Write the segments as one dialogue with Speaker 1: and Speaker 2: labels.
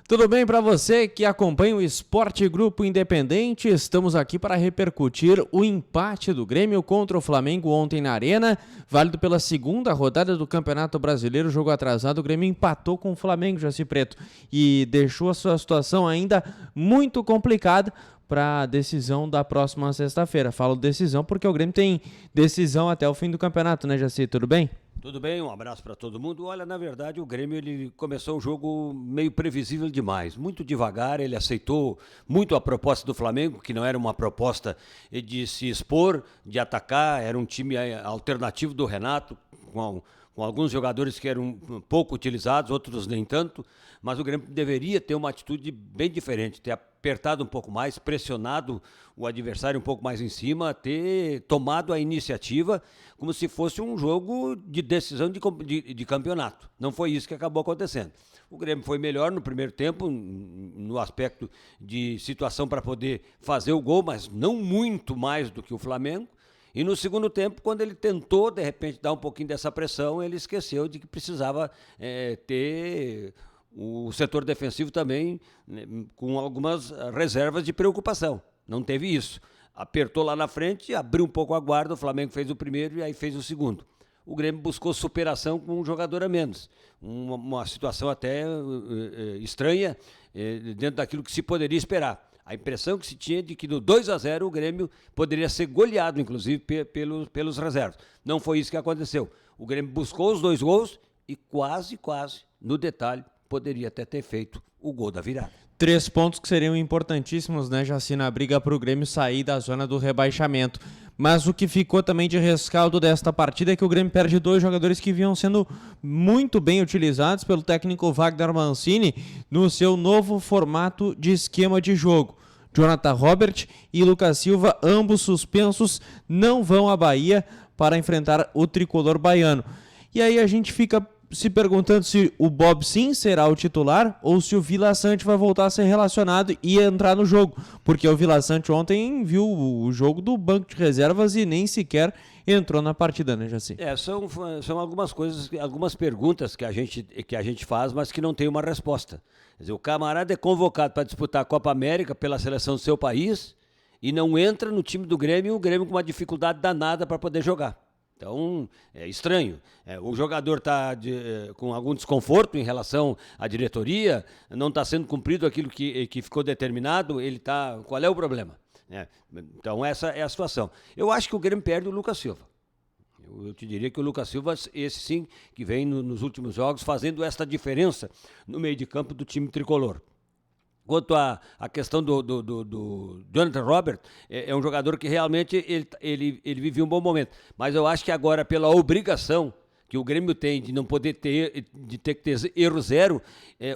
Speaker 1: Tudo bem para você que acompanha o Esporte Grupo Independente? Estamos aqui para repercutir o empate do Grêmio contra o Flamengo ontem na Arena, válido pela segunda rodada do Campeonato Brasileiro. Jogo atrasado, o Grêmio empatou com o Flamengo, Jaci Preto, e deixou a sua situação ainda muito complicada para a decisão da próxima sexta-feira. Falo decisão porque o Grêmio tem decisão até o fim do campeonato, né, Jaci? Tudo bem?
Speaker 2: Tudo bem, um abraço para todo mundo. Olha, na verdade, o Grêmio ele começou o jogo meio previsível demais, muito devagar. Ele aceitou muito a proposta do Flamengo, que não era uma proposta de se expor, de atacar, era um time alternativo do Renato, com alguns jogadores que eram pouco utilizados, outros nem tanto, mas o Grêmio deveria ter uma atitude bem diferente, ter apertado um pouco mais, pressionado o adversário um pouco mais em cima, ter tomado a iniciativa como se fosse um jogo de decisão de campeonato. Não foi isso que acabou acontecendo. O Grêmio foi melhor no primeiro tempo, no aspecto de situação para poder fazer o gol, mas não muito mais do que o Flamengo. E no segundo tempo, quando ele tentou, de repente, dar um pouquinho dessa pressão, ele esqueceu de que precisava ter o setor defensivo também, né, com algumas reservas de preocupação. Não teve isso. Apertou lá na frente, abriu um pouco a guarda, o Flamengo fez o primeiro e aí fez o segundo. O Grêmio buscou superação com um jogador a menos. Uma situação até estranha, dentro daquilo que se poderia esperar. A impressão que se tinha de que no 2-0 o Grêmio poderia ser goleado, inclusive, pelos reservas. Não foi isso que aconteceu. O Grêmio buscou os 2 gols e quase, no detalhe, poderia até ter feito o gol da virada.
Speaker 1: 3 pontos que seriam importantíssimos, né, Jaci, na briga para o Grêmio sair da zona do rebaixamento. Mas o que ficou também de rescaldo desta partida é que o Grêmio perde 2 jogadores que vinham sendo muito bem utilizados pelo técnico Wagner Mancini no seu novo formato de esquema de jogo. Jonathan Robert e Lucas Silva, ambos suspensos, não vão à Bahia para enfrentar o tricolor baiano. E aí a gente fica se perguntando se o Bob Sim será o titular ou se o Vila Sante vai voltar a ser relacionado e entrar no jogo, porque o Vila Sante ontem viu o jogo do banco de reservas e nem sequer entrou na partida, né, Jaci?
Speaker 2: São algumas coisas, algumas perguntas que a gente faz, mas que não tem uma resposta. Quer dizer, o camarada é convocado para disputar a Copa América pela seleção do seu país e não entra no time do Grêmio, o Grêmio com uma dificuldade danada para poder jogar. Então, é estranho. O jogador está com algum desconforto em relação à diretoria, não está sendo cumprido aquilo que ficou determinado, qual é o problema? Então, essa é a situação. Eu acho que o Grêmio perde o Lucas Silva. Eu te diria que o Lucas Silva, esse sim, que vem nos últimos jogos, fazendo essa diferença no meio de campo do time tricolor. Quanto à questão do Jonathan Robert, é um jogador que realmente ele vive um bom momento. Mas eu acho que agora, pela obrigação que o Grêmio tem de não poder ter que ter erro zero,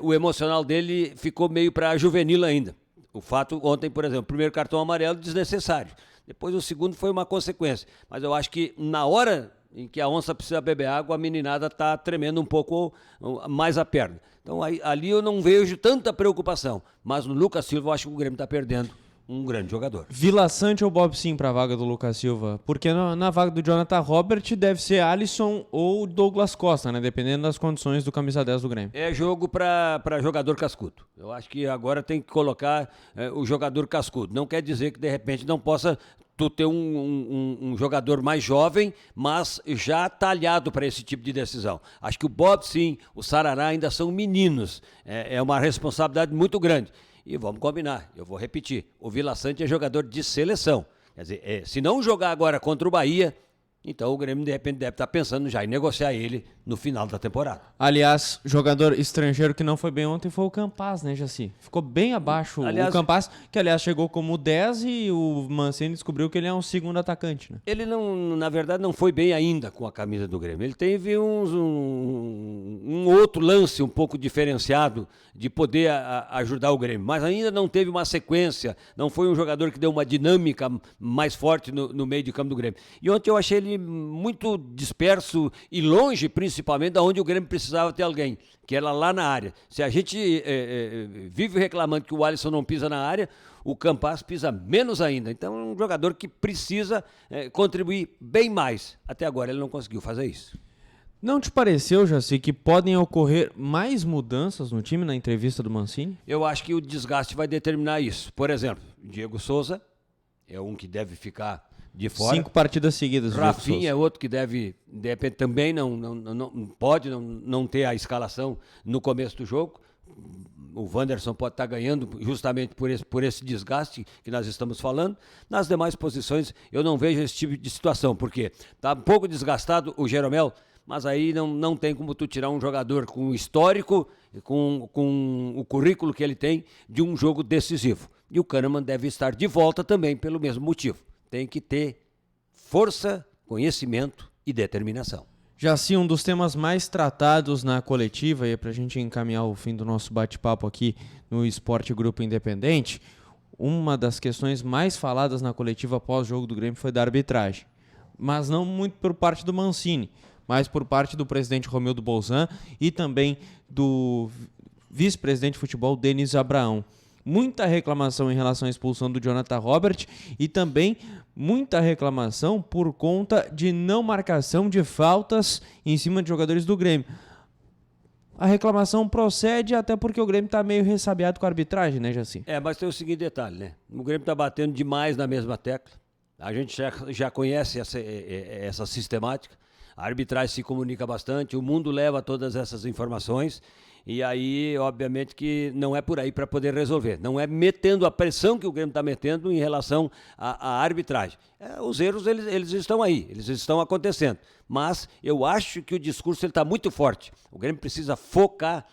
Speaker 2: o emocional dele ficou meio para juvenil ainda. O fato, ontem, por exemplo, o primeiro cartão amarelo desnecessário. Depois o segundo foi uma consequência. Mas eu acho que na hora em que a onça precisa beber água, a meninada está tremendo um pouco mais a perna. Então ali eu não vejo tanta preocupação, mas no Lucas Silva eu acho que o Grêmio está perdendo um grande jogador.
Speaker 1: Vila Sante ou Bob Sim para a vaga do Lucas Silva? Porque na vaga do Jonathan Robert deve ser Alisson ou Douglas Costa, né? Dependendo das condições do camisa 10 do Grêmio.
Speaker 2: É jogo para jogador cascudo. Eu acho que agora tem que colocar o jogador cascudo. Não quer dizer que de repente não possa tu ter um jogador mais jovem, mas já talhado para esse tipo de decisão. Acho que o Bob Sim, o Sarará ainda são meninos. É uma responsabilidade muito grande. E vamos combinar, eu vou repetir, o Vila Sante é jogador de seleção. Quer dizer, se não jogar agora contra o Bahia, então o Grêmio de repente deve estar pensando já em negociar ele no final da temporada.
Speaker 1: Aliás, jogador estrangeiro que não foi bem ontem foi o Campaz, né, Jaci? Ficou bem abaixo. O Campaz, que aliás chegou como 10 e o Mancini descobriu que ele é um segundo atacante, né?
Speaker 2: Ele não, na verdade, não foi bem ainda com a camisa do Grêmio. Ele teve um outro lance um pouco diferenciado de poder ajudar o Grêmio, mas ainda não teve uma sequência, não foi um jogador que deu uma dinâmica mais forte no meio de campo do Grêmio. E ontem eu achei ele muito disperso e longe, principalmente, da onde o Grêmio precisava ter alguém, que era lá na área. Se a gente vive reclamando que o Alisson não pisa na área, o Campaz pisa menos ainda. Então é um jogador que precisa contribuir bem mais. Até agora ele não conseguiu fazer isso.
Speaker 1: Não te pareceu, Jaci, que podem ocorrer mais mudanças no time na entrevista do Mancini?
Speaker 2: Eu acho que o desgaste vai determinar isso. Por exemplo, Diego Souza é um que deve ficar de fora.
Speaker 1: 5 partidas seguidas.
Speaker 2: Rafinha é outro que deve, de repente, também não pode não ter a escalação no começo do jogo. O Wanderson pode estar ganhando justamente por esse desgaste que nós estamos falando. Nas demais posições, eu não vejo esse tipo de situação, porque está um pouco desgastado o Jeromel, mas aí não tem como tu tirar um jogador com o histórico, com o currículo que ele tem de um jogo decisivo. E o Kahneman deve estar de volta também pelo mesmo motivo. Tem que ter força, conhecimento e determinação.
Speaker 1: Jaci, um dos temas mais tratados na coletiva, e para a gente encaminhar o fim do nosso bate-papo aqui no Esporte Grupo Independente, uma das questões mais faladas na coletiva pós-jogo do Grêmio foi da arbitragem. Mas não muito por parte do Mancini, mas por parte do presidente Romildo Bolzan e também do vice-presidente de futebol, Denis Abraão. Muita reclamação em relação à expulsão do Jonathan Robert e também muita reclamação por conta de não marcação de faltas em cima de jogadores do Grêmio. A reclamação procede até porque o Grêmio está meio ressabiado com a arbitragem, né, Jaci?
Speaker 2: Mas tem o seguinte detalhe, né? O Grêmio está batendo demais na mesma tecla. A gente já conhece essa sistemática. A arbitragem se comunica bastante, o mundo leva todas essas informações e aí, obviamente, que não é por aí para poder resolver. Não é metendo a pressão que o Grêmio está metendo em relação à arbitragem. Os erros, eles estão aí, eles estão acontecendo. Mas eu acho que o discurso está muito forte. O Grêmio precisa focar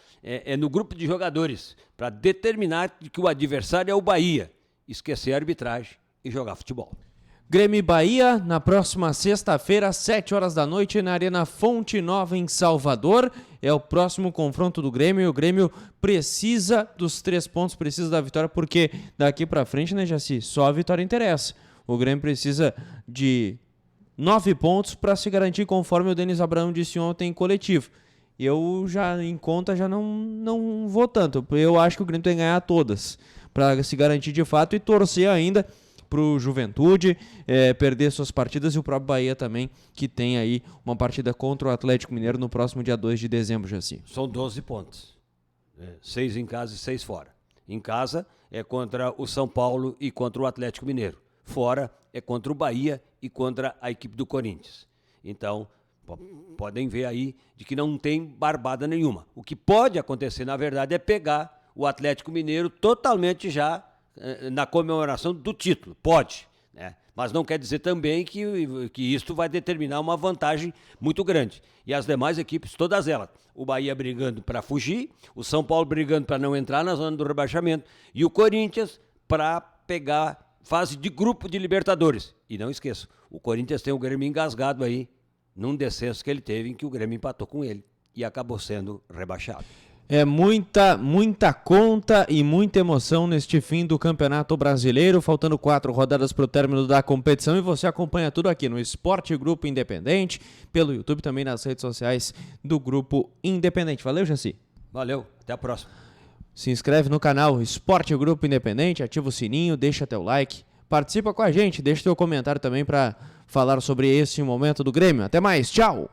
Speaker 2: no grupo de jogadores para determinar que o adversário é o Bahia. Esquecer a arbitragem e jogar futebol.
Speaker 1: Grêmio e Bahia, na próxima sexta-feira, às 7 horas da noite, na Arena Fonte Nova, em Salvador. É o próximo confronto do Grêmio. O Grêmio precisa dos 3 pontos, precisa da vitória, porque daqui pra frente, né, Jaci? Só a vitória interessa. O Grêmio precisa de 9 pontos para se garantir, conforme o Denis Abraão disse ontem em coletivo. Eu já, em conta, já não vou tanto. Eu acho que o Grêmio tem que ganhar todas, para se garantir de fato e torcer ainda pro Juventude perder suas partidas e o próprio Bahia também, que tem aí uma partida contra o Atlético Mineiro no próximo dia 2 de dezembro, Jaci.
Speaker 2: São 12 pontos. 6 em casa e 6 fora. Em casa é contra o São Paulo e contra o Atlético Mineiro. Fora é contra o Bahia e contra a equipe do Corinthians. Então, podem ver aí de que não tem barbada nenhuma. O que pode acontecer, na verdade, é pegar o Atlético Mineiro totalmente já na comemoração do título, pode, né? Mas não quer dizer também que isto vai determinar uma vantagem muito grande. E as demais equipes, todas elas, o Bahia brigando para fugir, o São Paulo brigando para não entrar na zona do rebaixamento e o Corinthians para pegar fase de grupo de Libertadores. E não esqueça, o Corinthians tem o Grêmio engasgado aí num descenso que ele teve em que o Grêmio empatou com ele e acabou sendo rebaixado.
Speaker 1: É muita conta e muita emoção neste fim do Campeonato Brasileiro, faltando 4 rodadas para o término da competição e você acompanha tudo aqui no Esporte Grupo Independente, pelo YouTube também nas redes sociais do Grupo Independente. Valeu, Jaci.
Speaker 2: Valeu, até a próxima.
Speaker 1: Se inscreve no canal Esporte Grupo Independente, ativa o sininho, deixa teu like, participa com a gente, deixa teu comentário também para falar sobre esse momento do Grêmio. Até mais, tchau!